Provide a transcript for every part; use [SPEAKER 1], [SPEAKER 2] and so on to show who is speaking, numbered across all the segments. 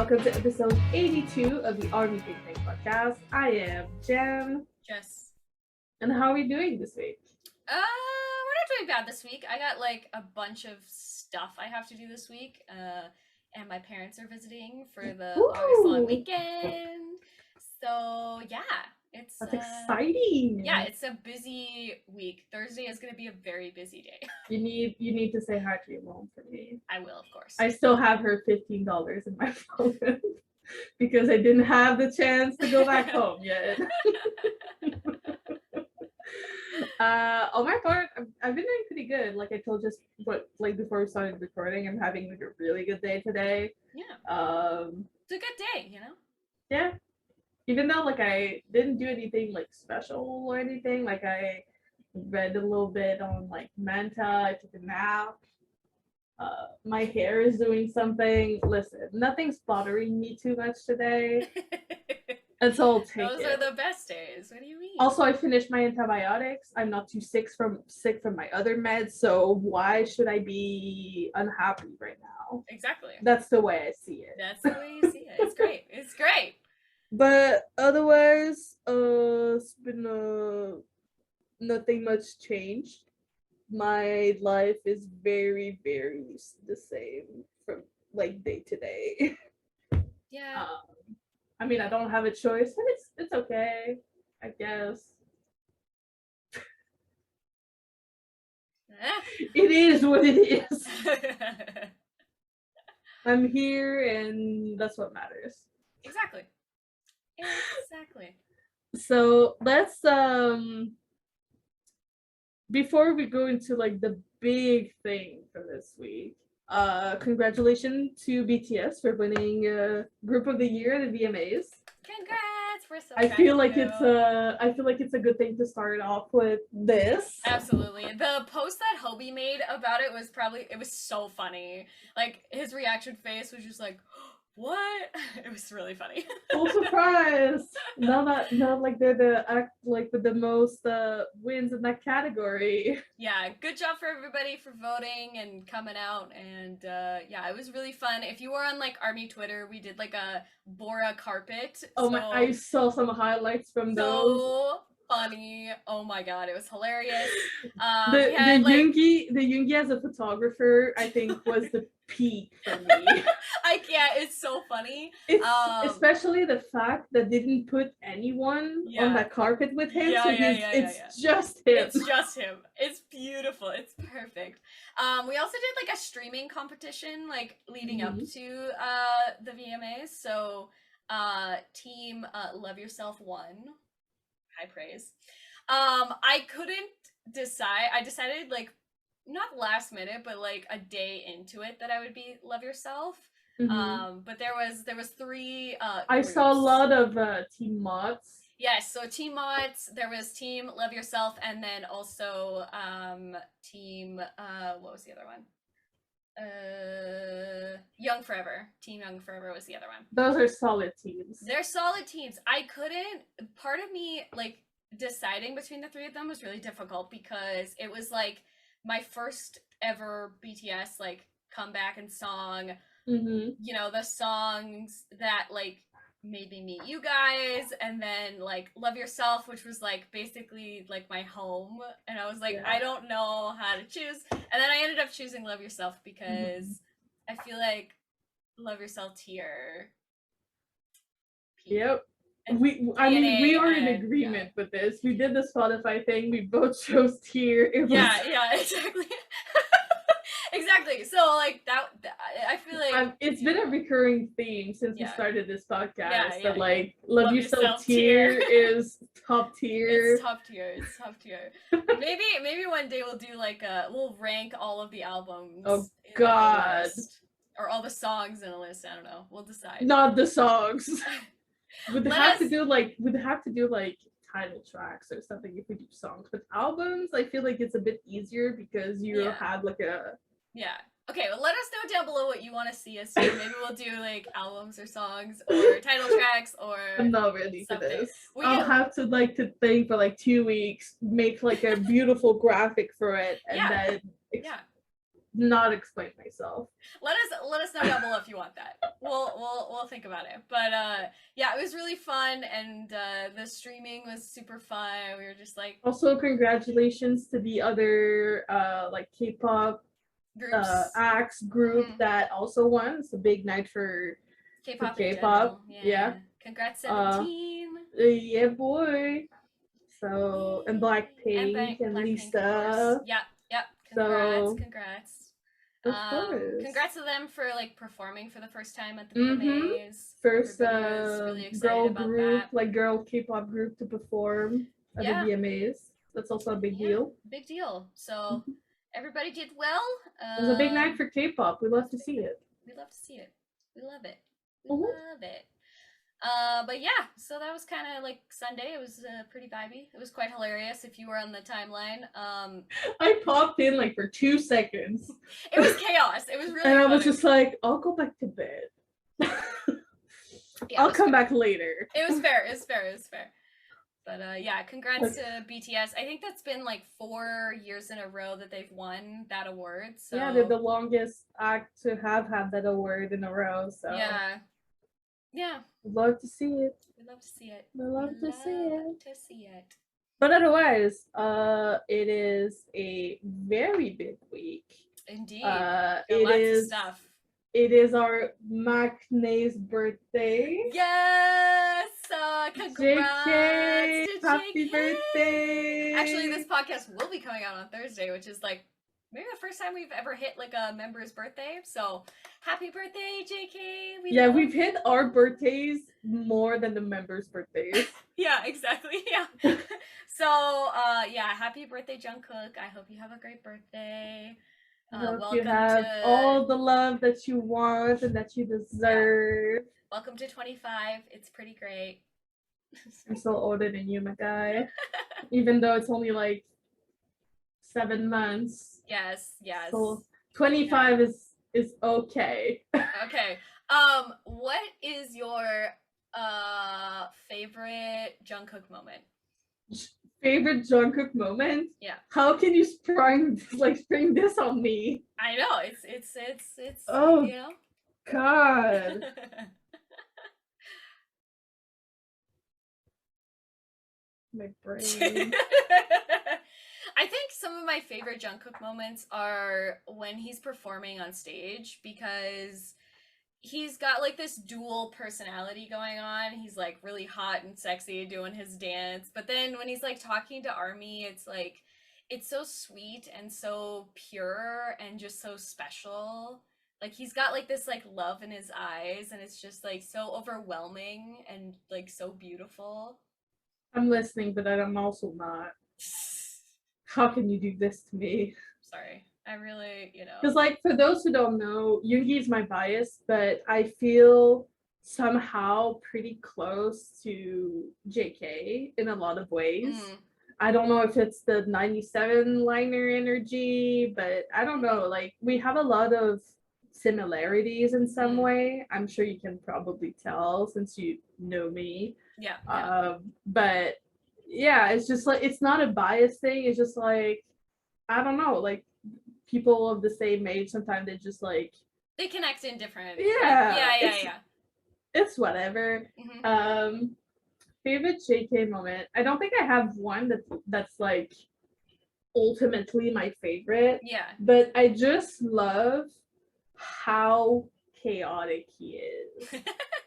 [SPEAKER 1] welcome to episode 82 of the Army ThinkTank podcast. I am Jen.
[SPEAKER 2] Jess.
[SPEAKER 1] And how are we doing this week?
[SPEAKER 2] We're not doing bad this week. I got like a bunch of stuff I have to do this week. And my parents are visiting for the August long weekend. So yeah,
[SPEAKER 1] that's exciting.
[SPEAKER 2] Yeah, it's a busy week. Thursday is gonna be a very busy day.
[SPEAKER 1] You need to say hi to your mom for me.
[SPEAKER 2] I will, of course.
[SPEAKER 1] I still have her $15 in my phone because I didn't have the chance to go back home yet. On my part, I've been doing pretty good. Like I told just before we started recording, I'm having like a really good day today.
[SPEAKER 2] Yeah. It's a good day, you know?
[SPEAKER 1] Yeah. Even though like I didn't do anything like special or anything, like I read a little bit on like Manta, I took a nap. My hair is doing something. Listen, nothing's bothering me too much today. And so I'll take
[SPEAKER 2] Those are the best days. What do you mean?
[SPEAKER 1] Also, I finished my antibiotics. I'm not too sick from my other meds, so why should I be unhappy right now?
[SPEAKER 2] Exactly.
[SPEAKER 1] That's the way I see it.
[SPEAKER 2] That's the way you see it. It's great. It's great.
[SPEAKER 1] But otherwise, it's been nothing much changed. My life is very, very the same from like day to day.
[SPEAKER 2] Yeah.
[SPEAKER 1] I mean, I don't have a choice, and it's okay, I guess. It is what it is. I'm here, and that's what matters.
[SPEAKER 2] Exactly.
[SPEAKER 1] So let's before we go into like the big thing for this week, congratulations to BTS for winning Group of the Year at the VMAs.
[SPEAKER 2] Congrats! We're so
[SPEAKER 1] I feel like it's a good thing to start off with this.
[SPEAKER 2] Absolutely. The post that Hobie made about it was so funny. Like his reaction face was just like, what? It was really funny.
[SPEAKER 1] Full surprise! Not like they're with the most wins in that category.
[SPEAKER 2] Yeah, good job for everybody for voting and coming out, and yeah, it was really fun. If you were on like Army Twitter, we did like a Bora carpet.
[SPEAKER 1] I saw some highlights from those.
[SPEAKER 2] So funny! Oh my god, it was hilarious.
[SPEAKER 1] The Yoongi as a photographer, I think, was the peak for me.
[SPEAKER 2] I can't. It's so funny.
[SPEAKER 1] It's especially the fact that they didn't put anyone on that carpet with him. It's just him.
[SPEAKER 2] It's just him. It's beautiful. It's perfect. We also did like a streaming competition like leading up to the VMAs. So team Love Yourself won. High praise. I couldn't decide. I decided like not last minute, but like a day into it that I would be Love Yourself. But there was three
[SPEAKER 1] I
[SPEAKER 2] groups.
[SPEAKER 1] saw a lot of Team Mods.
[SPEAKER 2] Yes, so Team Mods, there was Team Love Yourself, and then also Team what was the other one? Young Forever. Team Young Forever was the other one.
[SPEAKER 1] Those are solid teams.
[SPEAKER 2] They're solid teams. Part of me like deciding between the three of them was really difficult because it was like my first ever BTS like comeback and song. You know, the songs that like made me meet you guys, and then like Love Yourself, which was like basically like my home, and I was like, I don't know how to choose, and then I ended up choosing Love Yourself because I feel like Love Yourself tier.
[SPEAKER 1] Yep. We are in agreement with this. We did the Spotify thing. We both chose tier.
[SPEAKER 2] Yeah, exactly. Exactly. So like that I feel like
[SPEAKER 1] it's been a recurring theme since we started this podcast. That like Love Yourself tier is top tier.
[SPEAKER 2] It's top tier. Maybe one day we'll do like we'll rank all of the albums.
[SPEAKER 1] Oh god.
[SPEAKER 2] Or all the songs in a list. I don't know. We'll decide.
[SPEAKER 1] Not the songs. We'd have to do like title tracks or something if we do songs. But albums, I feel like it's a bit easier because you have like a
[SPEAKER 2] Okay, well let us know down below what you want to see us do. Maybe we'll do like albums or songs or title tracks or
[SPEAKER 1] I'm not ready for this.
[SPEAKER 2] I'll
[SPEAKER 1] have to think for like 2 weeks, make like a beautiful graphic for it, and then not explain myself.
[SPEAKER 2] Let us know down below if you want that. We'll think about it. But yeah, it was really fun, and the streaming was super fun. We were just like
[SPEAKER 1] Also, congratulations to the other like K-pop
[SPEAKER 2] groups,
[SPEAKER 1] acts group that also won. It's a big night for
[SPEAKER 2] K-pop in
[SPEAKER 1] K-pop.
[SPEAKER 2] general.
[SPEAKER 1] Yeah.
[SPEAKER 2] Congrats 17.
[SPEAKER 1] Yeah, boy. So and Blackpink and
[SPEAKER 2] Blackpink,
[SPEAKER 1] Lisa.
[SPEAKER 2] Yep.
[SPEAKER 1] So,
[SPEAKER 2] Congrats.
[SPEAKER 1] of course.
[SPEAKER 2] Congrats to them for like performing for the first time at the VMAs.
[SPEAKER 1] First
[SPEAKER 2] Everybody was really excited
[SPEAKER 1] girl
[SPEAKER 2] about
[SPEAKER 1] group,
[SPEAKER 2] that.
[SPEAKER 1] like girl K-pop group to perform at the VMAs. That's also a big deal.
[SPEAKER 2] Big deal. So everybody did well.
[SPEAKER 1] It was a big night for K-pop. We love to see it.
[SPEAKER 2] We love to see it. We love it. We love it. But yeah, so that was kind of like Sunday. It was pretty vibey. It was quite hilarious if you were on the timeline.
[SPEAKER 1] I popped in like for 2 seconds.
[SPEAKER 2] It was chaos. It was really
[SPEAKER 1] and I
[SPEAKER 2] funny.
[SPEAKER 1] was just like, I'll go back to bed. I'll come back later.
[SPEAKER 2] It was fair. But yeah, congrats to BTS. I think that's been like 4 years in a row that they've won that award. So
[SPEAKER 1] yeah, they're the longest act to have had that award in a row. So
[SPEAKER 2] yeah.
[SPEAKER 1] Love to see it.
[SPEAKER 2] We love to see it.
[SPEAKER 1] We love to
[SPEAKER 2] see it.
[SPEAKER 1] But otherwise, it is a very big week.
[SPEAKER 2] Indeed.
[SPEAKER 1] It is stuff. It is our Maknae's birthday.
[SPEAKER 2] Yes! Congrats
[SPEAKER 1] JK,
[SPEAKER 2] to
[SPEAKER 1] happy
[SPEAKER 2] JK.
[SPEAKER 1] birthday!
[SPEAKER 2] Actually, this podcast will be coming out on Thursday, which is like maybe the first time we've ever hit like a member's birthday. So happy birthday, JK!
[SPEAKER 1] We've hit our birthdays more than the members' birthdays.
[SPEAKER 2] Yeah, exactly. Yeah. So happy birthday, JungKook. I hope you have a great birthday.
[SPEAKER 1] I hope you have all the love that you want and that you deserve.
[SPEAKER 2] Yeah. Welcome to 25. It's pretty great.
[SPEAKER 1] I'm still older than you, my guy. Even though it's only like 7 months.
[SPEAKER 2] Yes.
[SPEAKER 1] So 25 is okay.
[SPEAKER 2] Okay. What is your favorite JungKook moment?
[SPEAKER 1] Favorite JungKook moment?
[SPEAKER 2] Yeah.
[SPEAKER 1] How can you spring this on me?
[SPEAKER 2] I know it's
[SPEAKER 1] oh,
[SPEAKER 2] you know?
[SPEAKER 1] God. My brain.
[SPEAKER 2] I think some of my favorite JungKook moments are when he's performing on stage, because he's got like this dual personality going on. He's like really hot and sexy doing his dance, but then when he's like talking to ARMY, it's like it's so sweet and so pure and just so special. Like he's got like this like love in his eyes, and it's just like so overwhelming and like so beautiful.
[SPEAKER 1] I'm listening, but I'm also not. How can you do this to me?
[SPEAKER 2] Sorry. I really,
[SPEAKER 1] Because, like, for those who don't know, Yoongi is my bias, but I feel somehow pretty close to JK in a lot of ways. I don't know if it's the 97 liner energy, but I don't know. Like, we have a lot of similarities in some way. I'm sure you can probably tell since you know me.
[SPEAKER 2] Yeah.
[SPEAKER 1] But yeah, it's just like, it's not a bias thing. It's just like, I don't know, like people of the same age, sometimes they just like
[SPEAKER 2] they connect in different.
[SPEAKER 1] Yeah. It's whatever. Favorite JK moment. I don't think I have one that's like ultimately my favorite.
[SPEAKER 2] Yeah.
[SPEAKER 1] But I just love how chaotic he is.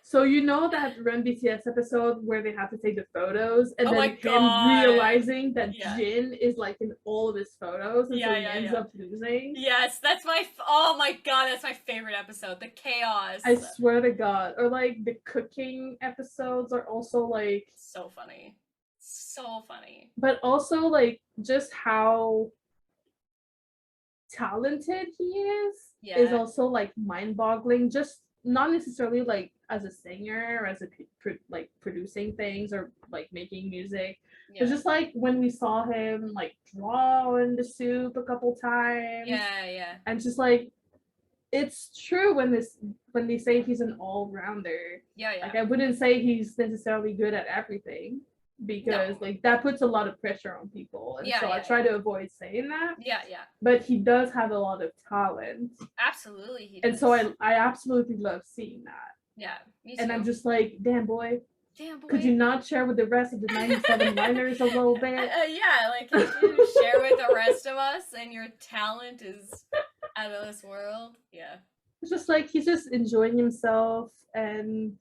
[SPEAKER 1] So you know that Run BTS episode where they have to take the photos and then him realizing that Jin is like in all of his photos and so he ends up losing.
[SPEAKER 2] Yes, that's oh my god, that's my favorite episode. The chaos.
[SPEAKER 1] I swear to God. Or like the cooking episodes are also like
[SPEAKER 2] so funny. So funny.
[SPEAKER 1] But also like just how talented he is also like mind-boggling. Just not necessarily like as a singer or as a like producing things or like making music. It's just like when we saw him like draw in the soup a couple times. And just like it's true when they say he's an all-rounder. Like I wouldn't say he's necessarily good at everything. because like that puts a lot of pressure on people, and so I try to avoid saying that.
[SPEAKER 2] Yeah.
[SPEAKER 1] But he does have a lot of talent.
[SPEAKER 2] Absolutely, he does.
[SPEAKER 1] And so I absolutely love seeing that.
[SPEAKER 2] Yeah, me too.
[SPEAKER 1] And I'm just like, damn boy.
[SPEAKER 2] Damn boy.
[SPEAKER 1] Could you not share with the rest of the 97 liners a little bit?
[SPEAKER 2] Yeah, like could you share with the rest of us? And your talent is out of this world. Yeah.
[SPEAKER 1] It's just like he's just enjoying himself, and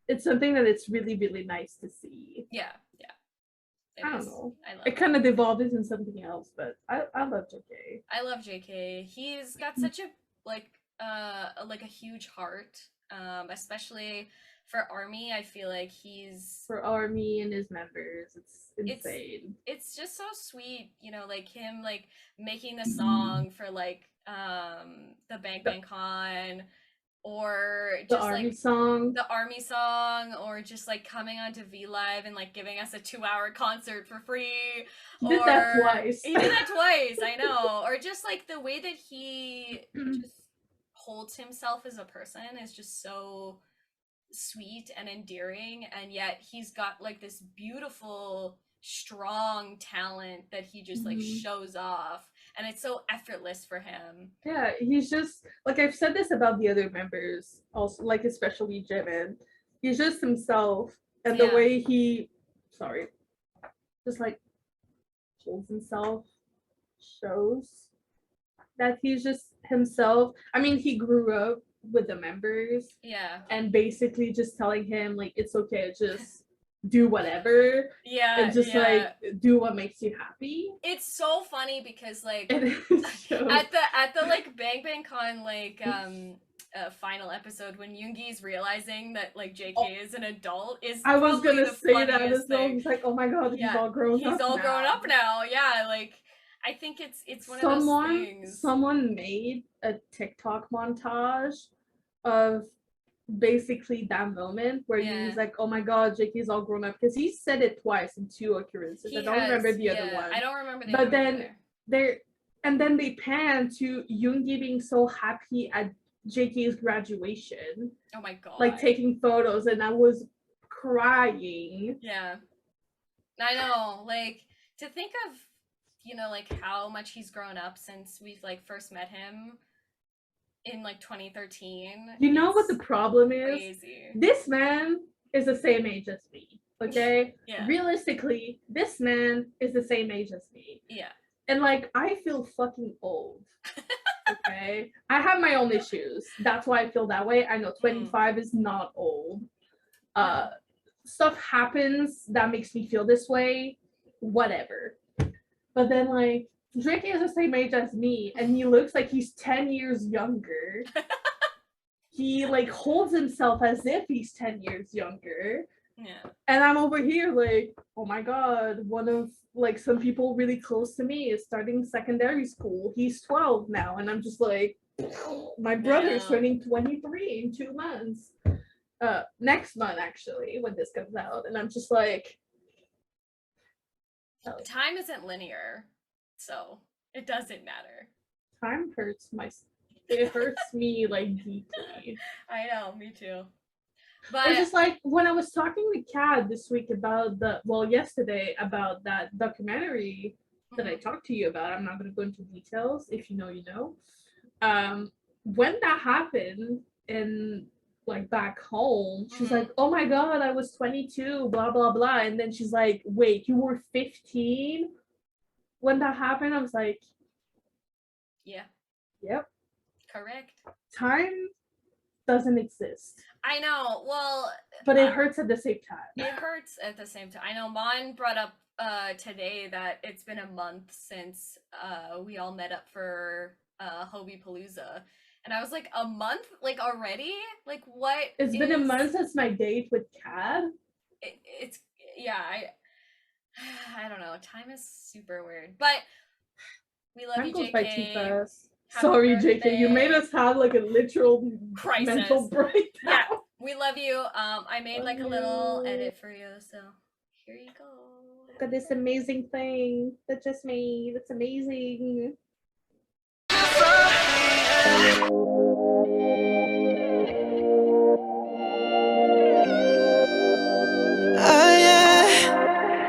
[SPEAKER 1] it's something that it's really, really nice to see.
[SPEAKER 2] Yeah.
[SPEAKER 1] I don't know.
[SPEAKER 2] I love
[SPEAKER 1] it kind of devolved into something else, but I love JK.
[SPEAKER 2] I love JK. He's got such a like a huge heart, especially for ARMY. I feel like he's
[SPEAKER 1] for ARMY and his members. It's insane.
[SPEAKER 2] It's just so sweet, you know, like him like making the song for like the Bang Bang Con, or just
[SPEAKER 1] the ARMY
[SPEAKER 2] like
[SPEAKER 1] song.
[SPEAKER 2] The ARMY song, or just like coming onto V Live and like giving us a 2-hour concert for free.
[SPEAKER 1] He did that twice.
[SPEAKER 2] He did that twice, I know. Or just like the way that he just holds himself as a person is just so sweet and endearing, and yet he's got like this beautiful, strong talent that he just like shows off, and it's so effortless for him.
[SPEAKER 1] Yeah, he's just like, I've said this about the other members also, like especially Jimin. He's just himself, and the way he just like holds himself shows that he's just himself. I mean, he grew up with the members, and basically just telling him like it's okay, just do whatever, and just like do what makes you happy.
[SPEAKER 2] It's so funny because like at the like Bang Bang Con like final episode, when Yoongi's realizing that like JK is an adult, is
[SPEAKER 1] I was gonna say that as well. He's like, oh my god, he's all grown up.
[SPEAKER 2] He's all grown up now. Yeah, like I think it's one of those things.
[SPEAKER 1] Someone made a TikTok montage of basically that moment where he's like, oh my god, JK's all grown up, because he said it twice in 2 occurrences. I don't remember the other one.
[SPEAKER 2] I don't remember the
[SPEAKER 1] but
[SPEAKER 2] other
[SPEAKER 1] then they pan to Yoongi being so happy at JK's graduation.
[SPEAKER 2] Oh my god.
[SPEAKER 1] Like taking photos, and I was crying.
[SPEAKER 2] Yeah. I know, like to think of, you know, like how much he's grown up since we've like first met him in like 2013.
[SPEAKER 1] You know what the problem is?
[SPEAKER 2] Crazy.
[SPEAKER 1] This man is the same age as me. Okay? Realistically, this man is the same age as me.
[SPEAKER 2] Yeah.
[SPEAKER 1] And like I feel fucking old. Okay? I have my own issues. That's why I feel that way. I know 25 is not old. Stuff happens that makes me feel this way. Whatever. But then like Drake is the same age as me, and he looks like he's 10 years younger. He like holds himself as if he's 10 years younger.
[SPEAKER 2] Yeah.
[SPEAKER 1] And I'm over here like, oh my god, one of like some people really close to me is starting secondary school. He's 12 now, and I'm just like, my brother's turning 23 in 2 months. Next month actually, when this comes out, and I'm just like,
[SPEAKER 2] time isn't linear, so it doesn't matter.
[SPEAKER 1] Time hurts it hurts me like deeply.
[SPEAKER 2] I know, me too. But
[SPEAKER 1] it's just like when I was talking with Cad this week about yesterday about that documentary that I talked to you about. I'm not going to go into details. If you know, you know. When that happened in like back home, she's like, oh my god, I was 22, blah blah blah, and then she's like, wait, you were 15 when that happened? I was like,
[SPEAKER 2] yeah,
[SPEAKER 1] yep,
[SPEAKER 2] correct.
[SPEAKER 1] Time doesn't exist.
[SPEAKER 2] I know. Well,
[SPEAKER 1] but it hurts at the same time.
[SPEAKER 2] It hurts at the same time. I know Mon brought up today that it's been a month since we all met up for Hobie Palooza. And I was like, a month? Like already? Like what?
[SPEAKER 1] It's been a month since my date with Cad.
[SPEAKER 2] It's yeah, I don't know. Time is super weird. But we love you, JK.
[SPEAKER 1] By too fast. Sorry, JK. You made us have like a literal mental breakdown.
[SPEAKER 2] Yeah, we love you. I made like a little edit for you, so here you go.
[SPEAKER 1] Look at this amazing thing that just made. It's amazing.
[SPEAKER 3] Oh yeah.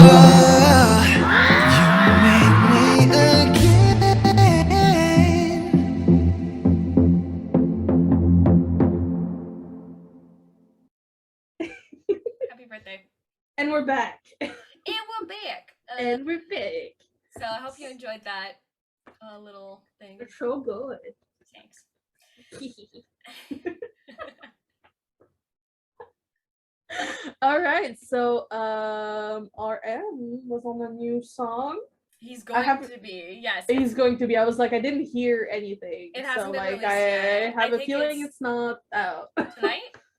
[SPEAKER 3] You make me again.
[SPEAKER 2] Happy birthday.
[SPEAKER 1] And we're back.
[SPEAKER 2] And we're back.
[SPEAKER 1] And we're back.
[SPEAKER 2] So I hope you enjoyed that little thing.
[SPEAKER 1] It's so good.
[SPEAKER 2] Thanks.
[SPEAKER 1] All right, so RM was on a new song.
[SPEAKER 2] He's going to be, yes.
[SPEAKER 1] He's going to be. I was like, I didn't hear anything.
[SPEAKER 2] It hasn't
[SPEAKER 1] so
[SPEAKER 2] been
[SPEAKER 1] like
[SPEAKER 2] released
[SPEAKER 1] I
[SPEAKER 2] yet.
[SPEAKER 1] have
[SPEAKER 2] I
[SPEAKER 1] a
[SPEAKER 2] think
[SPEAKER 1] feeling it's not out.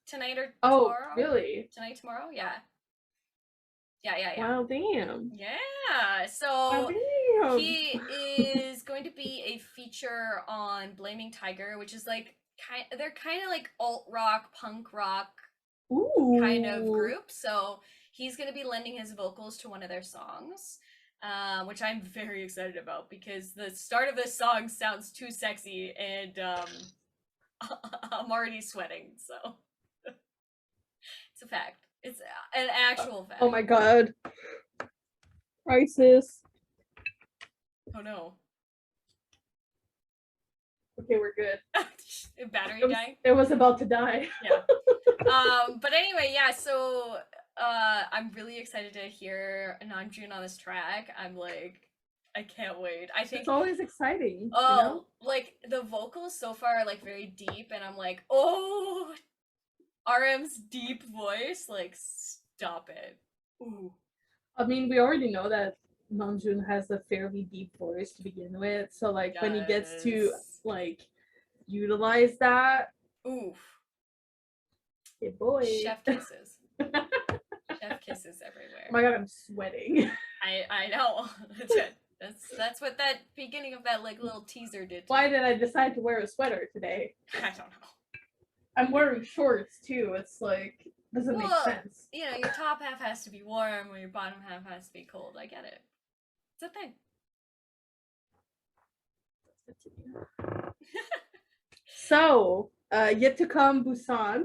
[SPEAKER 2] Tonight or
[SPEAKER 1] Oh,
[SPEAKER 2] tomorrow?
[SPEAKER 1] really?
[SPEAKER 2] Tonight, tomorrow? Yeah. Yeah.
[SPEAKER 1] Wow, damn.
[SPEAKER 2] Yeah. So
[SPEAKER 1] Wow, damn.
[SPEAKER 2] he is going to be a feature on Blaming Tiger, which is like they're kind of like alt rock, punk rock
[SPEAKER 1] Ooh.
[SPEAKER 2] kind of group. So he's going to be lending his vocals to one of their songs, which I'm very excited about because the start of this song sounds too sexy and I'm already sweating. So it's a fact. It's an actual fact.
[SPEAKER 1] Oh my god. Crisis.
[SPEAKER 2] Oh no.
[SPEAKER 1] Okay, we're good.
[SPEAKER 2] Battery dying?
[SPEAKER 1] It was about to die.
[SPEAKER 2] Yeah. But anyway, yeah, so I'm really excited to hear Namjoon on this track. I'm like, I can't wait. I think
[SPEAKER 1] it's always exciting.
[SPEAKER 2] Oh,
[SPEAKER 1] you know?
[SPEAKER 2] like the vocals so far are like very deep, and I'm like, oh, RM's deep voice, like stop it. Ooh.
[SPEAKER 1] I mean, we already know that Namjoon has a fairly deep voice to begin with, so like when he gets to like utilize that,
[SPEAKER 2] oof.
[SPEAKER 1] Hey boy.
[SPEAKER 2] Chef kisses. Chef kisses everywhere.
[SPEAKER 1] Oh my god, I'm sweating.
[SPEAKER 2] I know. That's what that beginning of that like little teaser did.
[SPEAKER 1] Why did I decide to wear a sweater today?
[SPEAKER 2] I don't know.
[SPEAKER 1] I'm wearing shorts too. It's like doesn't make sense.
[SPEAKER 2] You know, your top half has to be warm or your bottom half has to be cold. I get it. It's a thing.
[SPEAKER 1] So, yet to come Busan.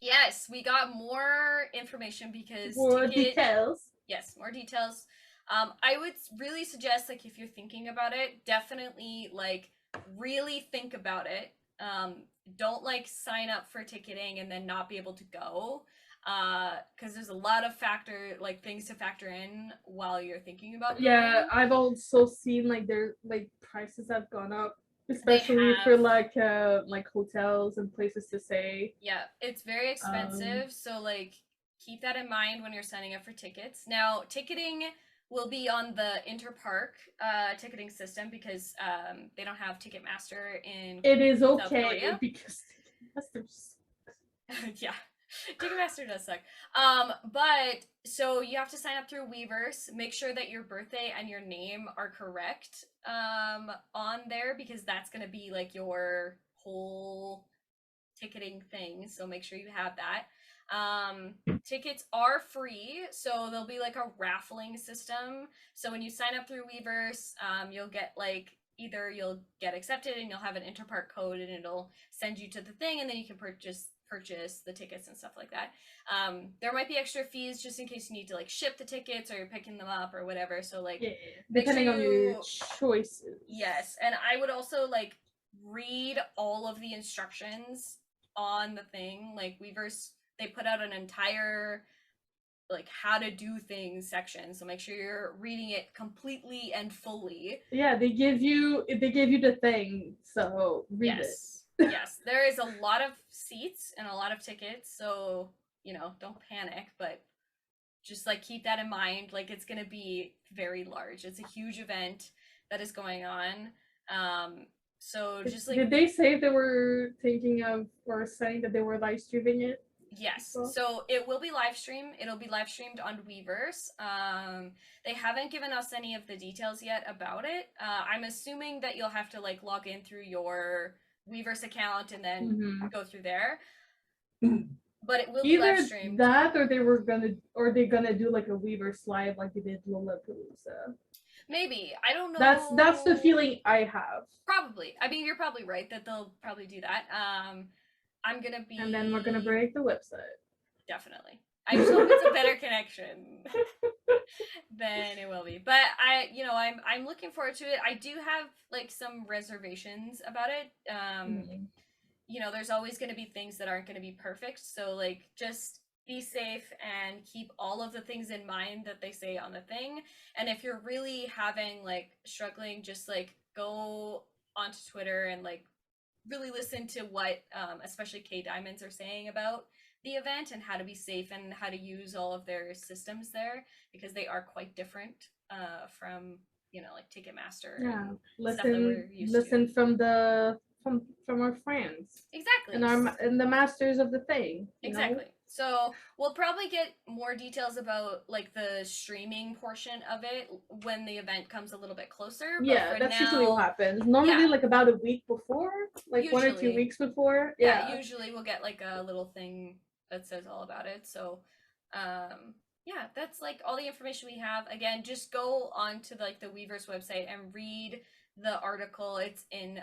[SPEAKER 2] Yes, we got more information because
[SPEAKER 1] more details.
[SPEAKER 2] Yes, more details. I would really suggest, like, if you're thinking about it, definitely like really think about it. Don't like sign up for ticketing and then not be able to go. Because there's a lot of things to factor in while you're thinking about going.
[SPEAKER 1] Yeah, I've also seen like their like prices have gone up, especially for like hotels and places to stay.
[SPEAKER 2] Yeah, it's very expensive, so like keep that in mind when you're signing up for tickets. Now, ticketing will be on the Interpark ticketing system because they don't have Ticketmaster in
[SPEAKER 1] It is okay because Ticketmaster's
[SPEAKER 2] yeah. Ticketmaster does suck. But so you have to sign up through Weverse. Make sure that your birthday and your name are correct on there because that's gonna be like your whole ticketing thing. So make sure you have that. Tickets are free, so there'll be like a raffling system. So when you sign up through Weverse, you'll get like either you'll get accepted and you'll have an Interpark code and it'll send you to the thing, and then you can purchase the tickets and stuff like that. There might be extra fees just in case you need to like ship the tickets or you're picking them up or whatever. So like
[SPEAKER 1] depending on your choices.
[SPEAKER 2] Yes, and I would also like read all of the instructions on the thing. Like Weverse, they put out an entire like how to do things section, so make sure you're reading it completely and fully.
[SPEAKER 1] Yeah, they give you the thing, so read it.
[SPEAKER 2] Yes, there is a lot of seats and a lot of tickets, so you know, don't panic, but just like keep that in mind. Like it's gonna be very large. It's a huge event that is going on. So just like,
[SPEAKER 1] did they say they were thinking of or saying that they were live streaming it?
[SPEAKER 2] Yes, so it will be live streamed. It'll be live streamed on Weverse. They haven't given us any of the details yet about it. I'm assuming that you'll have to like log in through your Weverse account and then go through there. But it will be live streamed.
[SPEAKER 1] That, or they're gonna do like a Weverse live like they did Lollapalooza.
[SPEAKER 2] Maybe, I don't know.
[SPEAKER 1] That's the feeling I have.
[SPEAKER 2] Probably. I mean, you're probably right that they'll probably do that. I'm gonna be.
[SPEAKER 1] And then we're gonna break the website.
[SPEAKER 2] Definitely. I just hope it's a better connection than it will be. But I'm looking forward to it. I do have like some reservations about it.
[SPEAKER 1] Mhm.
[SPEAKER 2] There's always going to be things that aren't going to be perfect. So like just be safe and keep all of the things in mind that they say on the thing. And if you're really having like struggling, just like go onto Twitter and like really listen to what especially K Diamonds are saying about the event and how to be safe and how to use all of their systems there, because they are quite different from like Ticketmaster
[SPEAKER 1] Yeah,
[SPEAKER 2] and stuff that
[SPEAKER 1] listen,
[SPEAKER 2] we're used to.
[SPEAKER 1] listen from the from our friends
[SPEAKER 2] Exactly.
[SPEAKER 1] and the masters of the thing. You know.
[SPEAKER 2] Exactly. So we'll probably get more details about like the streaming portion of it when the event comes a little bit closer. But
[SPEAKER 1] Yeah,
[SPEAKER 2] for
[SPEAKER 1] that's usually what
[SPEAKER 2] now,
[SPEAKER 1] happens. Normally,
[SPEAKER 2] yeah,
[SPEAKER 1] like about a week before, like 1 or 2
[SPEAKER 2] usually,
[SPEAKER 1] weeks before.
[SPEAKER 2] yeah,
[SPEAKER 1] Yeah.
[SPEAKER 2] usually we'll get like a little thing that says all about it. So, yeah, that's like all the information we have. Again, just go on to like the Weavers website and read the article. It's in,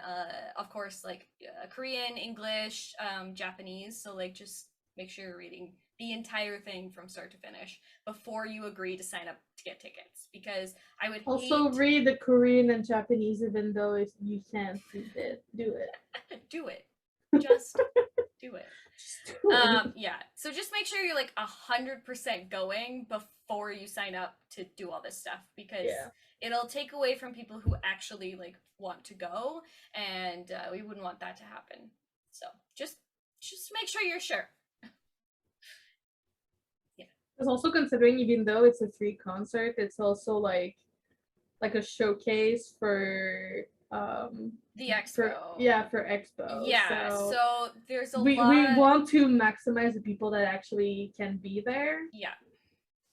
[SPEAKER 2] of course, like Korean, English, Japanese. So like just make sure you're reading the entire thing from start to finish before you agree to sign up to get tickets, because I would
[SPEAKER 1] Also,
[SPEAKER 2] hate
[SPEAKER 1] read the Korean and Japanese, even though if you can't read it, do it.
[SPEAKER 2] do it. Just do it.
[SPEAKER 1] Just do it.
[SPEAKER 2] Yeah. So just make sure you're like 100% going before you sign up to do all this stuff, because
[SPEAKER 1] Yeah.
[SPEAKER 2] it'll take away from people who actually like want to go, and we wouldn't want that to happen. So just make sure you're sure. Yeah.
[SPEAKER 1] It's also considering, even though it's a free concert, it's also like a showcase for
[SPEAKER 2] The expo.
[SPEAKER 1] for expo.
[SPEAKER 2] Yeah.
[SPEAKER 1] So
[SPEAKER 2] So there's a
[SPEAKER 1] we
[SPEAKER 2] lot.
[SPEAKER 1] want to maximize the people that actually can be there.
[SPEAKER 2] Yeah.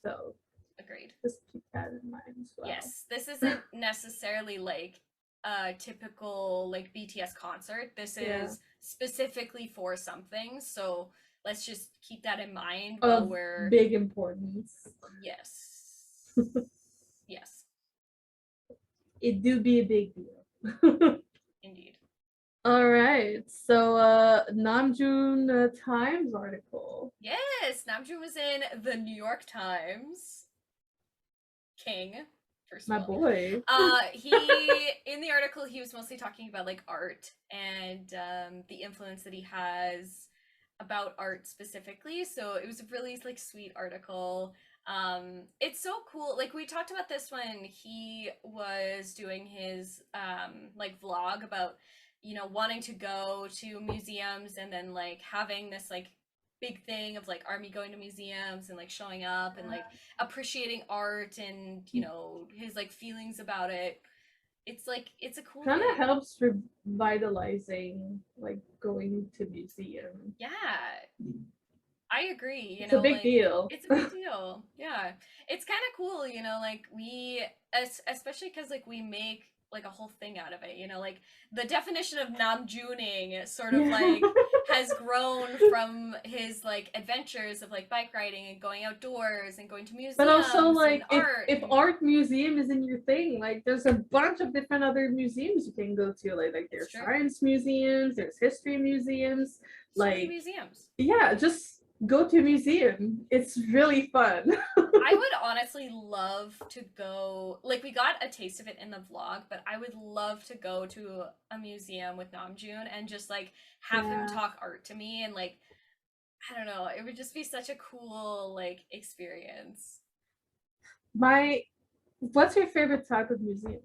[SPEAKER 1] So
[SPEAKER 2] Agreed.
[SPEAKER 1] just keep that in mind as well.
[SPEAKER 2] Yes, this isn't necessarily like a typical like BTS concert. This is specifically for something. So let's just keep that in mind while
[SPEAKER 1] Of
[SPEAKER 2] we're
[SPEAKER 1] big importance.
[SPEAKER 2] yes. Yes,
[SPEAKER 1] It do be a big deal.
[SPEAKER 2] indeed.
[SPEAKER 1] All right. So Namjoon Times article.
[SPEAKER 2] Yes, Namjoon was in the New York Times. King, first of
[SPEAKER 1] My
[SPEAKER 2] all.
[SPEAKER 1] boy.
[SPEAKER 2] He in the article he was mostly talking about like art and the influence that he has about art specifically. So it was a really like sweet article. It's so cool. Like we talked about this when he was doing his like vlog about wanting to go to museums and then like having this like big thing of like ARMY going to museums and like showing up and like appreciating art and his like feelings about it. It's like it's a cool
[SPEAKER 1] Kind of
[SPEAKER 2] thing.
[SPEAKER 1] helps revitalizing like going to museum.
[SPEAKER 2] Yeah, I agree.
[SPEAKER 1] It's a big
[SPEAKER 2] like
[SPEAKER 1] deal.
[SPEAKER 2] it's a big deal. Yeah, it's kind of cool. Like we, especially because like we make like a whole thing out of it. Like the definition of namjooning sort of like has grown from his like adventures of like bike riding and going outdoors and going to museums.
[SPEAKER 1] But also like
[SPEAKER 2] and
[SPEAKER 1] if art museum isn't your thing, like there's a bunch of different other museums you can go to. Like there's science museums, there's history museums,
[SPEAKER 2] so
[SPEAKER 1] like
[SPEAKER 2] many museums.
[SPEAKER 1] Yeah, just go to a museum. It's really fun.
[SPEAKER 2] I would honestly love to go. Like we got a taste of it in the vlog, but I would love to go to a museum with Namjoon and just like have him talk art to me and like I don't know, it would just be such a cool like experience.
[SPEAKER 1] What's your favorite type of museum?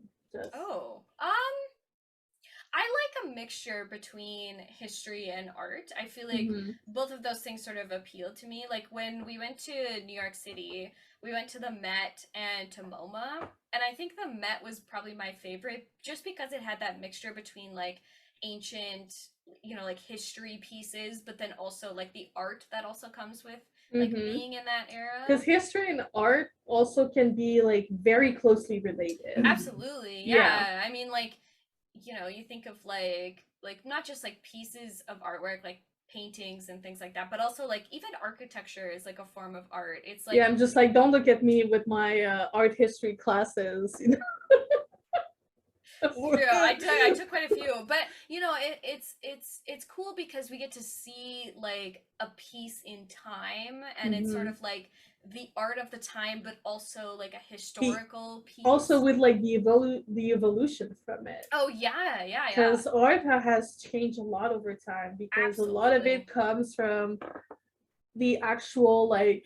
[SPEAKER 2] I like a mixture between history and art. I feel like both of those things sort of appeal to me. Like when we went to New York City, we went to the Met and to MoMA, and I think the Met was probably my favorite just because it had that mixture between like ancient, like history pieces, but then also like the art that also comes with like being in that era.
[SPEAKER 1] Because history and art also can be like very closely related.
[SPEAKER 2] Absolutely. Yeah. I mean like you think of like not just like pieces of artwork like paintings and things like that, but also like even architecture is like a form of art. It's like
[SPEAKER 1] I'm just like, don't look at me with my art history classes.
[SPEAKER 2] It's true. I took quite a few, but you know, it's cool because we get to see like a piece in time, and it's sort
[SPEAKER 1] Hmm.
[SPEAKER 2] of like the art of the time, but also like a
[SPEAKER 1] The
[SPEAKER 2] historical
[SPEAKER 1] also
[SPEAKER 2] piece.
[SPEAKER 1] with like the evolution from it.
[SPEAKER 2] Oh yeah, yeah, yeah.
[SPEAKER 1] Because art has changed a lot over time because a lot of it
[SPEAKER 2] Absolutely.
[SPEAKER 1] comes from the actual like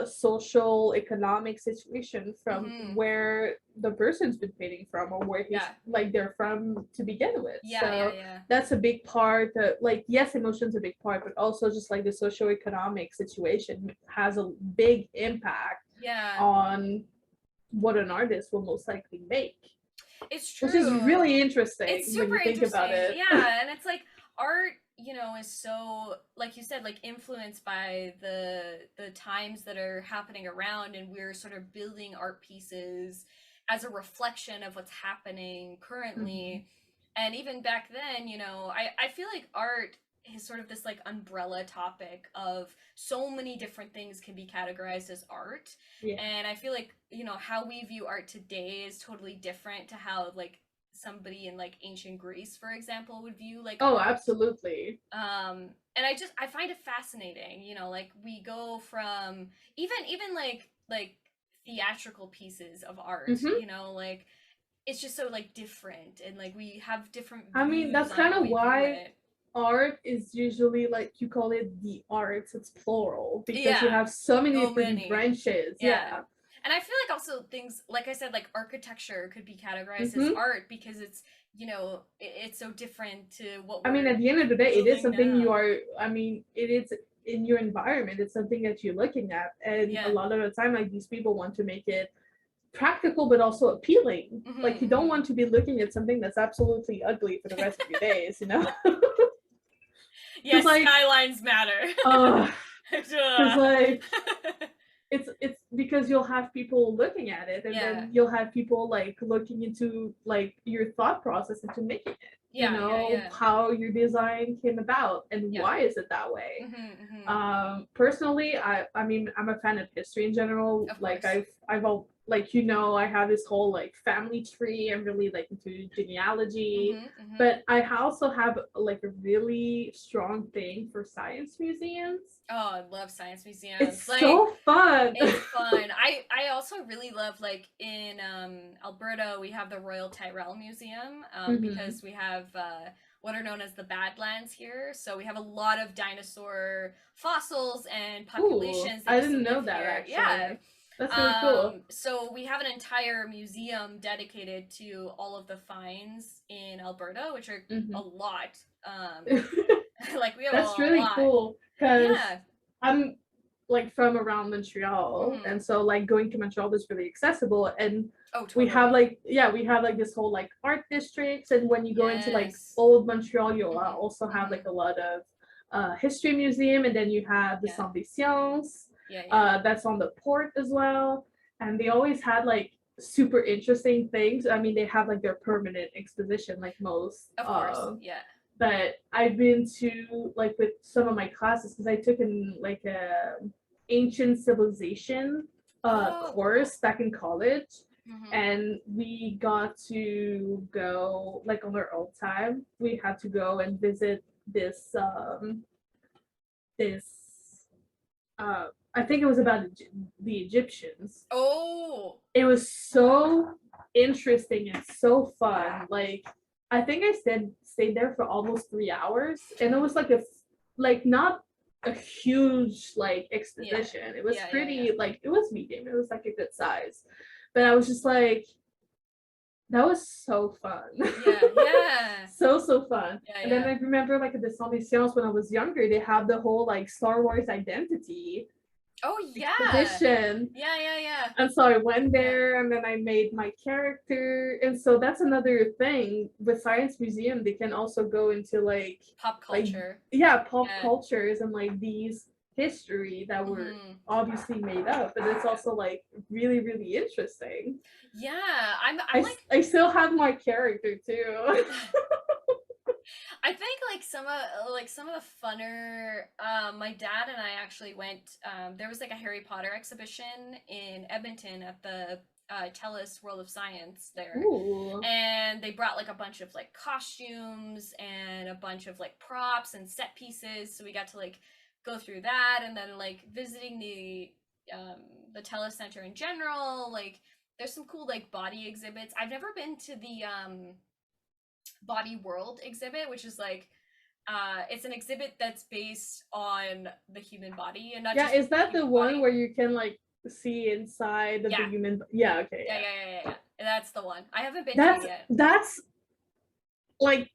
[SPEAKER 1] social economic situation from
[SPEAKER 2] Mm-hmm.
[SPEAKER 1] where the person's been painting from or where he's
[SPEAKER 2] Yeah.
[SPEAKER 1] like they're from to begin with.
[SPEAKER 2] Yeah, yeah,
[SPEAKER 1] So
[SPEAKER 2] yeah.
[SPEAKER 1] that's a big part that like yes, emotion's a big part, but also just like the socioeconomic situation has a big impact
[SPEAKER 2] Yeah.
[SPEAKER 1] on what an artist will most likely make,
[SPEAKER 2] It's
[SPEAKER 1] which is really
[SPEAKER 2] true. It's
[SPEAKER 1] interesting when
[SPEAKER 2] super
[SPEAKER 1] you think about
[SPEAKER 2] interesting.
[SPEAKER 1] it.
[SPEAKER 2] Yeah, and it's like art, you know, is so like you said, like influenced by the times that are happening around, and we're sort of building art pieces as a reflection of what's happening
[SPEAKER 1] Mhm.
[SPEAKER 2] currently. And even back then, you know, I feel like art is sort of this like umbrella topic of so many different things can be categorized as art.
[SPEAKER 1] Yeah.
[SPEAKER 2] And I feel like, you know, how we view art today is totally different to how like somebody in like ancient Greece, for example, would view like
[SPEAKER 1] Oh,
[SPEAKER 2] art.
[SPEAKER 1] absolutely.
[SPEAKER 2] And I find it fascinating, you know, like we go from even like theatrical pieces of art,
[SPEAKER 1] Hmm.
[SPEAKER 2] you know, like it's just so like different, and like we have different
[SPEAKER 1] I mean,
[SPEAKER 2] views
[SPEAKER 1] that's
[SPEAKER 2] on
[SPEAKER 1] kind
[SPEAKER 2] how
[SPEAKER 1] of
[SPEAKER 2] we view
[SPEAKER 1] why
[SPEAKER 2] it.
[SPEAKER 1] art is usually like you call it the arts, it's plural because you
[SPEAKER 2] Yeah,
[SPEAKER 1] have so many
[SPEAKER 2] so
[SPEAKER 1] different
[SPEAKER 2] many.
[SPEAKER 1] branches.
[SPEAKER 2] Yeah.
[SPEAKER 1] Yeah.
[SPEAKER 2] And I feel like also things like I said, like architecture could be categorized as
[SPEAKER 1] Hmm.
[SPEAKER 2] art because it's, you know, it's so different to what
[SPEAKER 1] I mean,
[SPEAKER 2] we're
[SPEAKER 1] at the end of the day, it is
[SPEAKER 2] building
[SPEAKER 1] something you
[SPEAKER 2] now.
[SPEAKER 1] are, I mean, it is in your environment, it's something that you're looking at. And a
[SPEAKER 2] Yeah.
[SPEAKER 1] lot of the time, like these people want to make it practical but also appealing.
[SPEAKER 2] Mm-hmm,
[SPEAKER 1] Like you don't
[SPEAKER 2] mm-hmm.
[SPEAKER 1] want to be looking at something that's absolutely ugly for the rest of your days, you know? Because
[SPEAKER 2] Yes,
[SPEAKER 1] like,
[SPEAKER 2] skylines matter.
[SPEAKER 1] uh, because
[SPEAKER 2] Ugh.
[SPEAKER 1] like it's because you'll have people looking at it and
[SPEAKER 2] Yeah.
[SPEAKER 1] then you'll have people like looking into like your thought process into making it, you
[SPEAKER 2] Yeah, yeah,
[SPEAKER 1] know,
[SPEAKER 2] yeah.
[SPEAKER 1] how your design came about and
[SPEAKER 2] Yeah.
[SPEAKER 1] why is it that way.
[SPEAKER 2] Mm-hmm, mm-hmm.
[SPEAKER 1] Personally, I mean, I'm a fan of history in general.
[SPEAKER 2] Of
[SPEAKER 1] Like
[SPEAKER 2] course.
[SPEAKER 1] I've all like, you know, I have this whole like family tree. I'm really like into genealogy,
[SPEAKER 2] Mm-hmm, mm-hmm.
[SPEAKER 1] but I also have like a really strong thing for science museums.
[SPEAKER 2] Oh, I love science museums.
[SPEAKER 1] It's
[SPEAKER 2] Like
[SPEAKER 1] so fun.
[SPEAKER 2] it's fun. I also really love like in Alberta we have the Royal Tyrrell Museum
[SPEAKER 1] Hmm.
[SPEAKER 2] because we have what are known as the Badlands here. So we have a lot of dinosaur fossils and
[SPEAKER 1] Ooh,
[SPEAKER 2] populations that
[SPEAKER 1] I
[SPEAKER 2] used to
[SPEAKER 1] didn't know
[SPEAKER 2] live
[SPEAKER 1] that
[SPEAKER 2] here. Yeah.
[SPEAKER 1] actually. That's really cool.
[SPEAKER 2] So we have an entire museum dedicated to all of the finds in Alberta, which are a
[SPEAKER 1] Hmm.
[SPEAKER 2] lot. Like we have a
[SPEAKER 1] That's really
[SPEAKER 2] lot.
[SPEAKER 1] cool because
[SPEAKER 2] Yeah.
[SPEAKER 1] I'm like from around Montreal,
[SPEAKER 2] Hmm.
[SPEAKER 1] and so like going to Montreal is really accessible. And
[SPEAKER 2] Oh,
[SPEAKER 1] we have
[SPEAKER 2] totally.
[SPEAKER 1] like yeah, we have like this whole like art districts, and when you go into like
[SPEAKER 2] Yes.
[SPEAKER 1] old Montreal, you'll
[SPEAKER 2] Mhm.
[SPEAKER 1] also have like
[SPEAKER 2] Mhm.
[SPEAKER 1] a lot of history museum, and then you have the
[SPEAKER 2] Yeah.
[SPEAKER 1] StopAsianHate,
[SPEAKER 2] Yeah. Yeah.
[SPEAKER 1] that's on the port as well, and they always had like super interesting things. I mean, they have like their permanent exposition like most
[SPEAKER 2] Of course. Yeah.
[SPEAKER 1] but I've been to like with some of my classes because I took in like a ancient civilization
[SPEAKER 2] Oh,
[SPEAKER 1] course
[SPEAKER 2] cool.
[SPEAKER 1] back in college,
[SPEAKER 2] Mhm.
[SPEAKER 1] and we got to go like on our own time. We had to go and visit this I think it was about the Egyptians.
[SPEAKER 2] Oh.
[SPEAKER 1] It was so interesting and so fun. Like I think I stayed there for almost 3 hours, and it was like like not a huge like
[SPEAKER 2] Yeah.
[SPEAKER 1] exposition. It was
[SPEAKER 2] Yeah. Yeah. Yeah.
[SPEAKER 1] pretty like it was medium. It was like a good size, but I was just like that was so fun.
[SPEAKER 2] Yeah. Yeah.
[SPEAKER 1] So fun.
[SPEAKER 2] Yeah.
[SPEAKER 1] And then
[SPEAKER 2] Yeah.
[SPEAKER 1] I remember like at the Zombie Seance when I was younger, they have the whole like Star Wars identity
[SPEAKER 2] Oh yeah.
[SPEAKER 1] exposition.
[SPEAKER 2] Yeah. Yeah. Yeah.
[SPEAKER 1] And so I went
[SPEAKER 2] Yeah.
[SPEAKER 1] there and then I made my character. And so that's another thing with Science Museum. They can also go into
[SPEAKER 2] Pop
[SPEAKER 1] like
[SPEAKER 2] culture.
[SPEAKER 1] yeah, pop
[SPEAKER 2] Yeah.
[SPEAKER 1] cultures and like these history that were
[SPEAKER 2] Mhm.
[SPEAKER 1] obviously made up, but it's
[SPEAKER 2] Yeah.
[SPEAKER 1] also like really, really interesting.
[SPEAKER 2] Yeah. I'm like
[SPEAKER 1] I still have my character too.
[SPEAKER 2] I think like some of the funner my dad and I actually went there was like a Harry Potter exhibition in Edmonton at the Tell Us World of Science there.
[SPEAKER 1] Ooh.
[SPEAKER 2] And they brought like a bunch of like costumes and a bunch of like props and set pieces, so we got to like go through that, and then like visiting the Tele Center in general. Like there's some cool like body exhibits. I've never been to the Body World exhibit, which is like it's an exhibit that's based on the human body and not just
[SPEAKER 1] is that the one
[SPEAKER 2] body.
[SPEAKER 1] where you can like see inside of the human? Yeah, okay.
[SPEAKER 2] Yeah. That's the one. I haven't been
[SPEAKER 1] to
[SPEAKER 2] it yet.
[SPEAKER 1] That's like,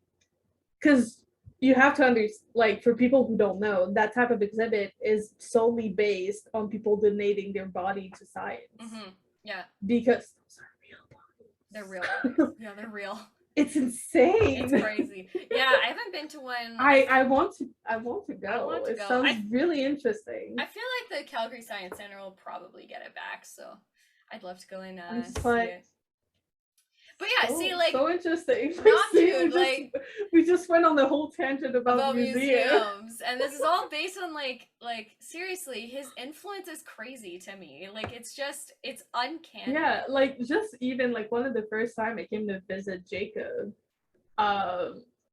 [SPEAKER 1] because you have to understand, like, for people who don't know, that type of exhibit is solely based on people donating their body to science.
[SPEAKER 2] Yeah.
[SPEAKER 1] Because those are real bodies.
[SPEAKER 2] They're real bodies. Yeah, they're real.
[SPEAKER 1] It's insane.
[SPEAKER 2] It's crazy. Yeah, I haven't been to one.
[SPEAKER 1] I want to go.
[SPEAKER 2] I want to
[SPEAKER 1] it
[SPEAKER 2] go.
[SPEAKER 1] sounds really interesting.
[SPEAKER 2] I feel like the Calgary Science Center will probably get it back, so I'd love to go and see it. But yeah, see, like,
[SPEAKER 1] so interesting.
[SPEAKER 2] Namjoon,
[SPEAKER 1] we just went on the whole tangent about museums,
[SPEAKER 2] and this is all based on like seriously, his influence is crazy to me. Like, it's uncanny.
[SPEAKER 1] Yeah, like just even like one of the first time I came to visit Jacob,